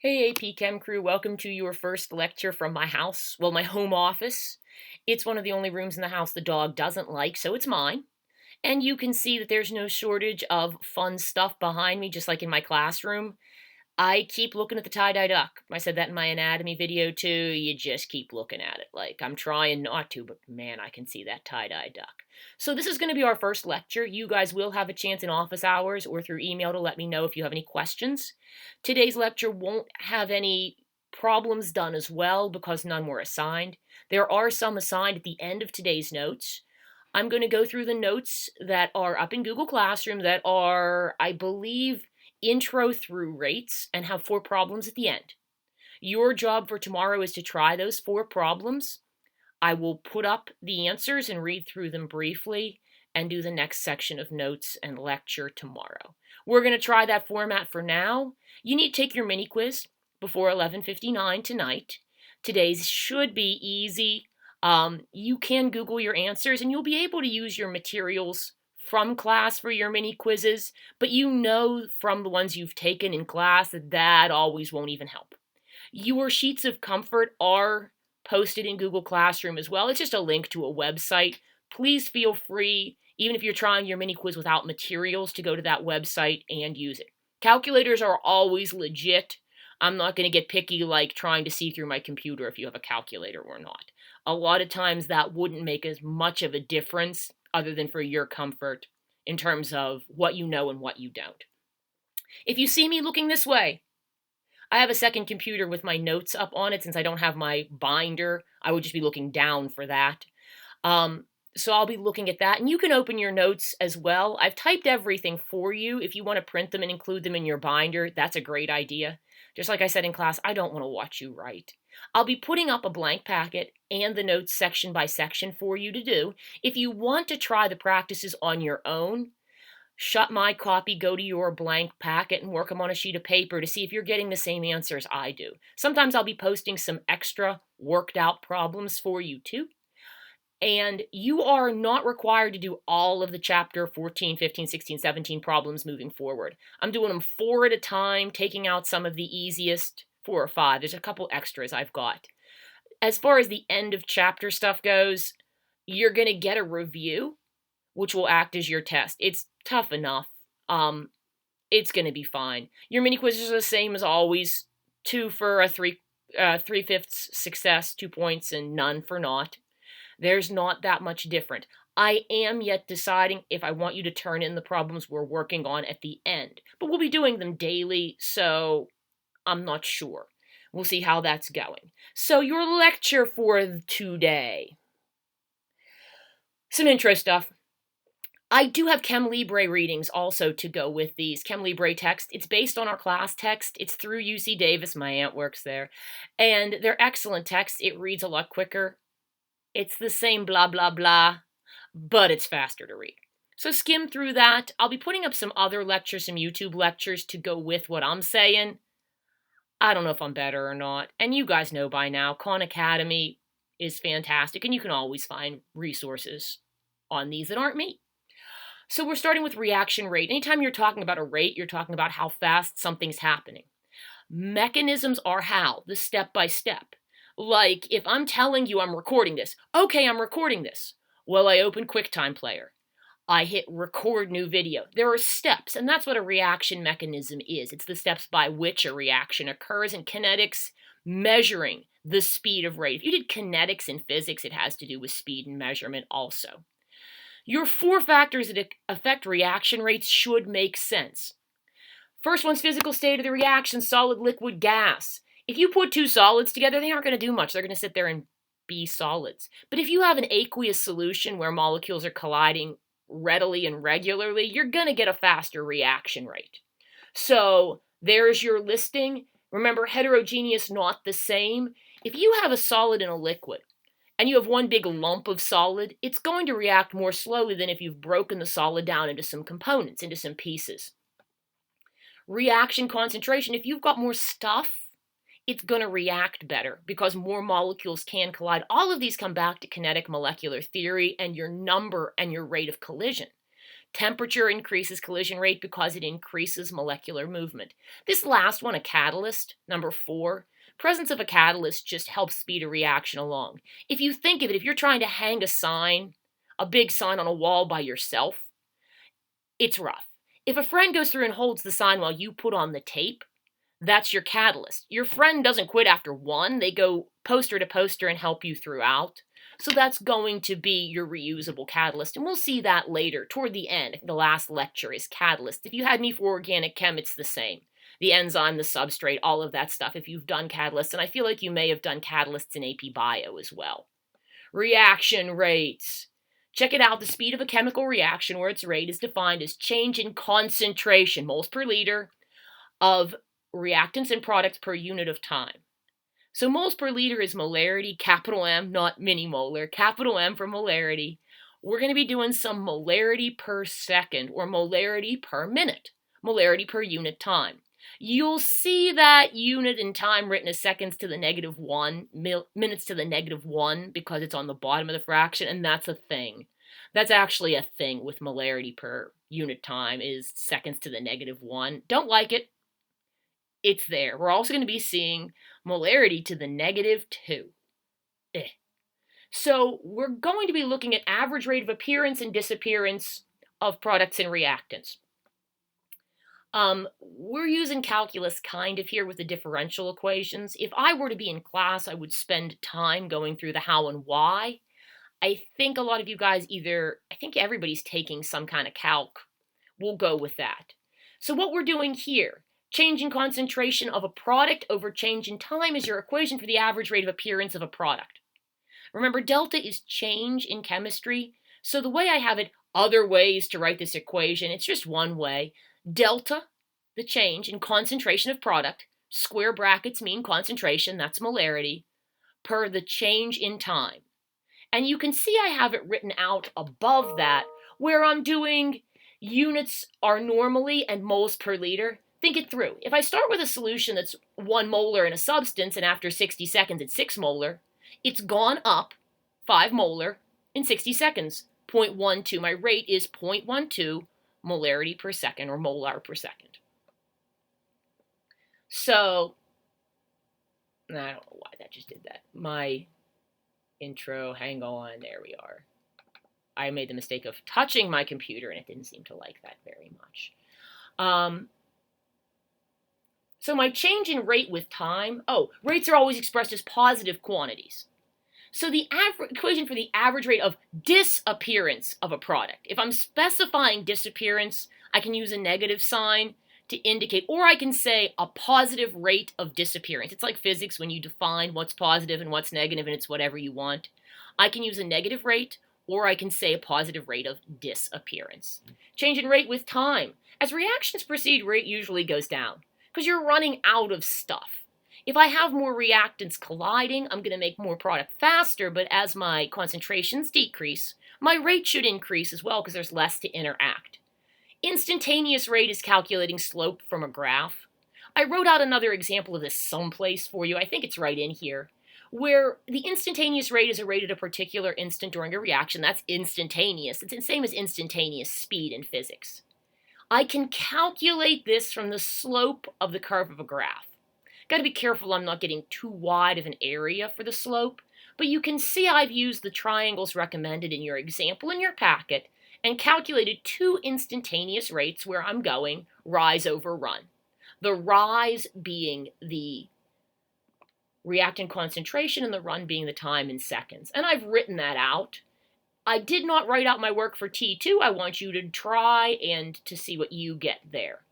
Hey AP Chem crew, welcome to your first lecture from my house. Well, my home office. It's one of the only rooms in the house the dog doesn't like, so it's mine. And you can see that there's no shortage of fun stuff behind me, just like in my classroom. I keep looking at the tie-dye duck. I said that in my anatomy video too. You just keep looking at it. Like, I'm trying not to, but man, I can see that tie-dye duck. So this is going to be our first lecture. You guys will have a chance in office hours or through email to let me know if you have any questions. Today's lecture won't have any problems done as well because none were assigned. There are some assigned at the end of today's notes. I'm going to go through the notes that are up in Google Classroom that are, I believe, intro through rates and have 4 problems at the end. Your job for tomorrow is to try those 4 problems. I will put up the answers and read through them briefly and do the next section of notes and lecture tomorrow. We're going to try that format for now. You need to take your mini quiz before 11:59 tonight. Today's should be easy. You can Google your answers and you'll be able to use your materials from class for your mini quizzes, but you know from the ones you've taken in class that that always won't even help. Your sheets of comfort are posted in Google Classroom as well. It's just a link to a website. Please feel free, even if you're trying your mini quiz without materials, to go to that website and use it. Calculators are always legit. I'm not going to get picky like trying to see through my computer if you have a calculator or not. A lot of times that wouldn't make as much of a difference other than for your comfort in terms of what you know and what you don't. If you see me looking this way, I have a second computer with my notes up on it since I don't have my binder. I would just be looking down for that. So I'll be looking at that, and you can open your notes as well. I've typed everything for you. If you want to print them and include them in your binder, that's a great idea. Just like I said in class, I don't want to watch you write. I'll be putting up a blank packet and the notes section by section for you to do. If you want to try the practices on your own, shut my copy, go to your blank packet, and work them on a sheet of paper to see if you're getting the same answers I do. Sometimes I'll be posting some extra worked out problems for you too. And you are not required to do all of the chapter 14, 15, 16, 17 problems moving forward. I'm doing them 4 at a time, taking out some of the easiest, 4 or 5. There's a couple extras I've got. As far as the end of chapter stuff goes, you're going to get a review, which will act as your test. It's tough enough. It's going to be fine. Your mini quizzes are the same as always. 2 for a 3/5 success, 2 points, and none for not. There's not that much different. I am yet deciding if I want you to turn in the problems we're working on at the end. But we'll be doing them daily, so I'm not sure. We'll see how that's going. So your lecture for today. Some intro stuff. I do have Chem Libre readings also to go with these. Chem Libre text. It's based on our class text. It's through UC Davis. My aunt works there. And they're excellent texts. It reads a lot quicker. It's the same blah, blah, blah, but it's faster to read. So skim through that. I'll be putting up some other lectures, some YouTube lectures to go with what I'm saying. I don't know if I'm better or not. And you guys know by now, Khan Academy is fantastic, and you can always find resources on these that aren't me. So we're starting with reaction rate. Anytime you're talking about a rate, you're talking about how fast something's happening. Mechanisms are how, the step by step. Like, if I'm telling you I'm recording this, okay, I'm recording this. Well, I open QuickTime Player. I hit record new video. There are steps, and that's what a reaction mechanism is. It's the steps by which a reaction occurs. In kinetics, measuring the speed of rate. If you did kinetics in physics, it has to do with speed and measurement also. Your 4 factors that affect reaction rates should make sense. First one's physical state of the reaction, solid, liquid, gas. If you put 2 solids together, they aren't going to do much. They're going to sit there and be solids. But if you have an aqueous solution where molecules are colliding readily and regularly, you're going to get a faster reaction rate. So there's your listing. Remember, heterogeneous, not the same. If you have a solid and a liquid, and you have one big lump of solid, it's going to react more slowly than if you've broken the solid down into some components, into some pieces. Reaction concentration, if you've got more stuff, it's going to react better because more molecules can collide. All of these come back to kinetic molecular theory and your number and your rate of collision. Temperature increases collision rate because it increases molecular movement. This last one, a catalyst, number 4, presence of a catalyst just helps speed a reaction along. If you think of it, if you're trying to hang a sign, a big sign on a wall by yourself, it's rough. If a friend goes through and holds the sign while you put on the tape, that's your catalyst. Your friend doesn't quit after one. They go poster to poster and help you throughout. So that's going to be your reusable catalyst. And we'll see that later toward the end. The last lecture is catalyst. If you had me for organic chem, it's the same. The enzyme, the substrate, all of that stuff if you've done catalysts. And I feel like you may have done catalysts in AP Bio as well. Reaction rates. Check it out. The speed of a chemical reaction, where its rate is defined as change in concentration, moles per liter, of reactants and products per unit of time. So moles per liter is molarity, capital M, not minimolar, capital M for molarity. We're going to be doing some molarity per second or molarity per minute, molarity per unit time. You'll see that unit in time written as seconds to the negative 1, minutes to the negative 1 because it's on the bottom of the fraction, and that's a thing. That's actually a thing with molarity per unit time is seconds to the negative 1. Don't like it. It's there. We're also going to be seeing molarity to the negative 2. So we're going to be looking at average rate of appearance and disappearance of products and reactants. We're using calculus kind of here with the differential equations. If I were to be in class, I would spend time going through the how and why. I think a lot of you guys I think everybody's taking some kind of calc. We'll go with that. So what we're doing here, change in concentration of a product over change in time is your equation for the average rate of appearance of a product. Remember, delta is change in chemistry. So the way I have it, other ways to write this equation, it's just one way. Delta, the change in concentration of product, square brackets mean concentration, that's molarity, per the change in time. And you can see I have it written out above that where I'm doing units are normally and moles per liter. Think it through. If I start with a solution that's 1 molar in a substance and after 60 seconds it's 6 molar, it's gone up 5 molar in 60 seconds. 0.12. My rate is 0.12 molarity per second or molar per second. So, I don't know why that just did that. My intro, hang on, there we are. I made the mistake of touching my computer and it didn't seem to like that very much. So my change in rate with time, rates are always expressed as positive quantities. So the equation for the average rate of disappearance of a product, if I'm specifying disappearance, I can use a negative sign to indicate, or I can say a positive rate of disappearance. It's like physics when you define what's positive and what's negative and it's whatever you want. I can use a negative rate, or I can say a positive rate of disappearance. Change in rate with time. As reactions proceed, rate usually goes down because you're running out of stuff. If I have more reactants colliding, I'm going to make more product faster, but as my concentrations decrease, my rate should increase as well because there's less to interact. Instantaneous rate is calculating slope from a graph. I wrote out another example of this someplace for you. I think it's right in here, where the instantaneous rate is a rate at a particular instant during a reaction. That's instantaneous. It's the same as instantaneous speed in physics. I can calculate this from the slope of the curve of a graph. Got to be careful I'm not getting too wide of an area for the slope, but you can see I've used the triangles recommended in your example in your packet and calculated 2 instantaneous rates where I'm going rise over run. The rise being the reactant concentration and the run being the time in seconds. And I've written that out. I did not write out my work for T2. I want you to try and to see what you get there.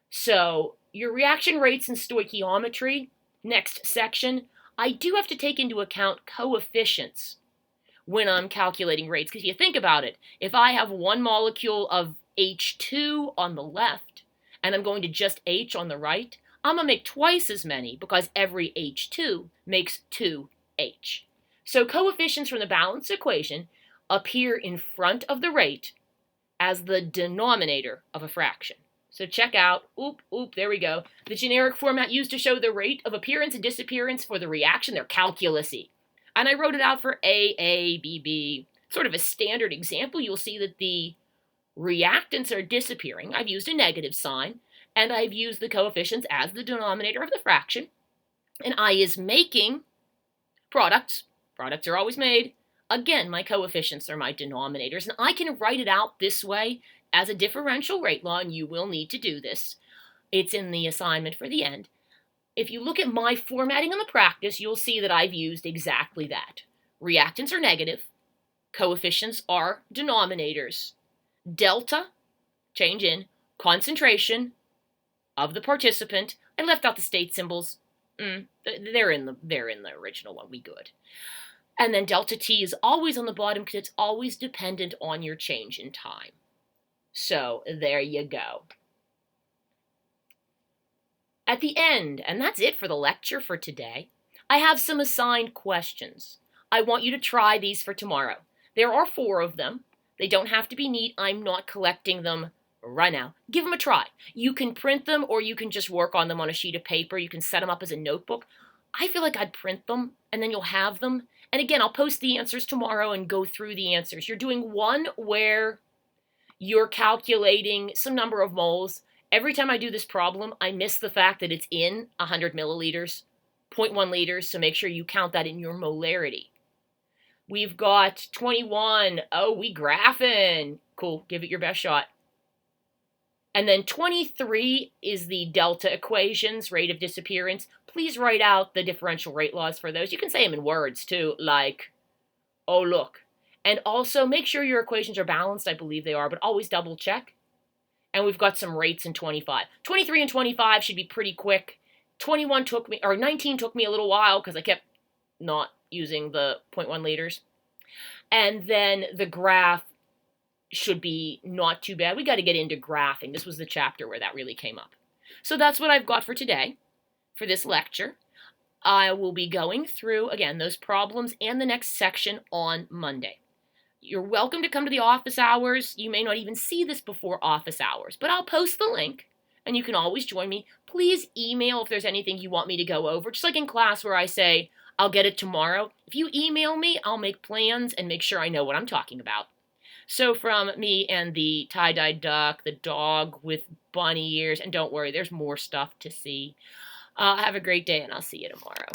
So your reaction rates and stoichiometry, next section, I do have to take into account coefficients when I'm calculating rates. Because if you think about it, if I have one molecule of H2 on the left and I'm going to just H on the right, I'm going to make twice as many because every H2 makes 2H. So coefficients from the balance equation appear in front of the rate as the denominator of a fraction. So check out, there we go. The generic format used to show the rate of appearance and disappearance for the reaction, they're calculus-y. And I wrote it out for A, B, B. Sort of a standard example, you'll see that the Reactants are disappearing. I've used a negative sign, and I've used the coefficients as the denominator of the fraction. And I is making products. Products are always made. Again, my coefficients are my denominators, and I can write it out this way as a differential rate law, and you will need to do this. It's in the assignment for the end. If you look at my formatting on the practice, you'll see that I've used exactly that. Reactants are negative. Coefficients are denominators. Delta, change in concentration of the participant. I left out the state symbols. They're in the original one. We good. And then delta T is always on the bottom because it's always dependent on your change in time. So there you go. At the end, and that's it for the lecture for today, I have some assigned questions. I want you to try these for tomorrow. There are 4 of them. They don't have to be neat. I'm not collecting them right now. Give them a try. You can print them or you can just work on them on a sheet of paper. You can set them up as a notebook. I feel like I'd print them and then you'll have them. And again, I'll post the answers tomorrow and go through the answers. You're doing one where you're calculating some number of moles. Every time I do this problem, I miss the fact that it's in 100 milliliters, 0.1 liters, so make sure you count that in your molarity. We've got 21. Oh, we graphing. Cool, give it your best shot. And then 23 is the delta equations, rate of disappearance. Please write out the differential rate laws for those. You can say them in words too, like, oh, look. And also make sure your equations are balanced. I believe they are, but always double check. And we've got some rates in 25. 23 and 25 should be pretty quick. 19 took me a little while because I kept not using the 0.1 liters. And then the graph should be not too bad. We got to get into graphing. This was the chapter where that really came up. So that's what I've got for today, for this lecture. I will be going through, again, those problems and the next section on Monday. You're welcome to come to the office hours. You may not even see this before office hours, but I'll post the link and you can always join me. Please email if there's anything you want me to go over. Just like in class where I say, I'll get it tomorrow. If you email me, I'll make plans and make sure I know what I'm talking about. So from me and the tie-dyed duck, the dog with bunny ears, and don't worry, there's more stuff to see. Have a great day and I'll see you tomorrow.